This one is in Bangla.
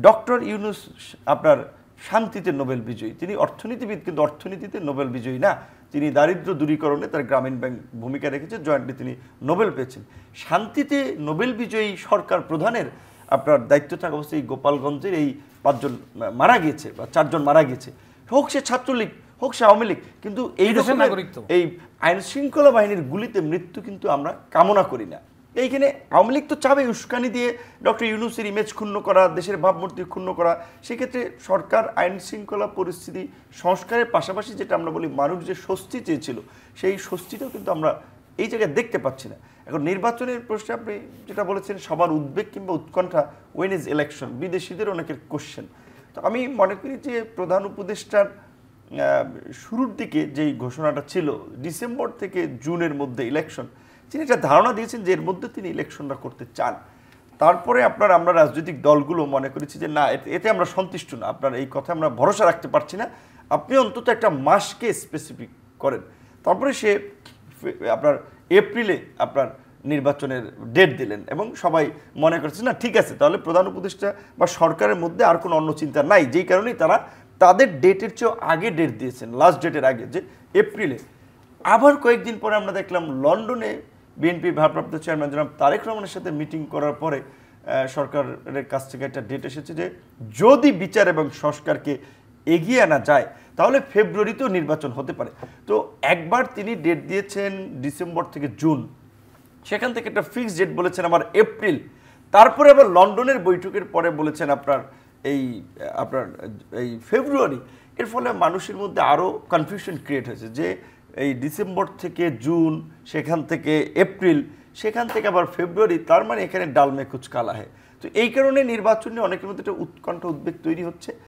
ডক্টর ইউনূস আপনার শান্তিতে নোবেল বিজয়ী, তিনি অর্থনীতিবিদ কিন্তু অর্থনীতিতে নোবেল বিজয়ী না, তিনি দারিদ্র্য দূরীকরণে তার গ্রামীণ ব্যাংক ভূমিকা রেখেছে, জয়েন্টলি তিনি নোবেল পেয়েছেন। শান্তিতে নোবেল বিজয়ী সরকার প্রধানের আপনার দায়িত্ব থাকা অবস্থায় গোপালগঞ্জের এই 5 জন মারা গিয়েছে বা 4 জন মারা গিয়েছে, হোক সে ছাত্রলীগ হোক সে আওয়ামী লীগ, কিন্তু এই এই আইন শৃঙ্খলা বাহিনীর গুলিতে মৃত্যু কিন্তু আমরা কামনা করি না। এইখানে আওয়ামী লীগ তো চাবে উস্কানি দিয়ে ডক্টর ইউনূসের ইমেজ ক্ষুণ্ণ করা, দেশের ভাবমূর্তি ক্ষুণ্ণ করা। সেক্ষেত্রে সরকার আইন শৃঙ্খলা পরিস্থিতি সংস্কারের পাশাপাশি যেটা আমরা বলি মানুষ যে স্বস্তি চেয়েছিল সেই স্বস্তিটাও কিন্তু আমরা এই জায়গায় দেখতে পাচ্ছি না। এখন নির্বাচনের প্রশ্নে আপনি যেটা বলেছেন সবার উদ্বেগ কিংবা উৎকণ্ঠা, ওয়েন ইজ ইলেকশন, বিদেশিদের অনেকের কোশ্চেন। তো আমি মনে করি যে প্রধান উপদেষ্টার শুরুর দিকে যেই ঘোষণাটা ছিল ডিসেম্বর থেকে জুনের মধ্যে ইলেকশন, তিনি একটা ধারণা দিয়েছেন যে এর মধ্যে তিনি ইলেকশনটা করতে চান। তারপরে আমরা রাজনৈতিক দলগুলো মনে করেছি যে না, এতে আমরা সন্তুষ্ট না, আপনার এই কথা আমরা ভরসা রাখতে পারছি না, আপনি অন্তত একটা মাসকে স্পেসিফিক করেন। তারপরে সে আপনার এপ্রিলে আপনার নির্বাচনের ডেট দিলেন এবং সবাই মনে করছে না ঠিক আছে, তাহলে প্রধান উপদেষ্টা বা সরকারের মধ্যে আর কোনো অন্য চিন্তা নাই, যেই কারণেই তারা তাদের ডেটের চেয়েও আগে ডেট দিয়েছেন, লাস্ট ডেটের আগে, যে এপ্রিলে। আবার কয়েকদিন পরে আমরা দেখলাম লন্ডনে বিএনপি ভারপ্রাপ্ত চেয়ারম্যান জনাব তারেক রহমানের সাথে মিটিং করার পরে সরকারের কাছ থেকে একটা ডেট এসেছে যে যদি বিচার এবং সংস্কারকে এগিয়ে আনা যায় তাহলে ফেব্রুয়ারিতেও নির্বাচন হতে পারে। তো একবার তিনি ডেট দিয়েছেন ডিসেম্বর থেকে জুন, সেখান থেকে একটা ফিক্সড ডেট বলেছেন আমার এপ্রিল, তারপরে আবার লন্ডনের বৈঠকের পরে বলেছেন আপনার এই ফেব্রুয়ারি। এর ফলে মানুষের মধ্যে আরও কনফিউশন ক্রিয়েট হয়েছে যে এই ডিসেম্বর থেকে জুন, সেখান থেকে এপ্রিল, সেখান থেকে আবার ফেব্রুয়ারি, তার মানে এখানে ডালমে কুচ কালা হয়। তো এই কারণে নির্বাচন নিয়ে অনেকের মধ্যে একটা উৎকণ্ঠা উদ্বেগ তৈরি হচ্ছে।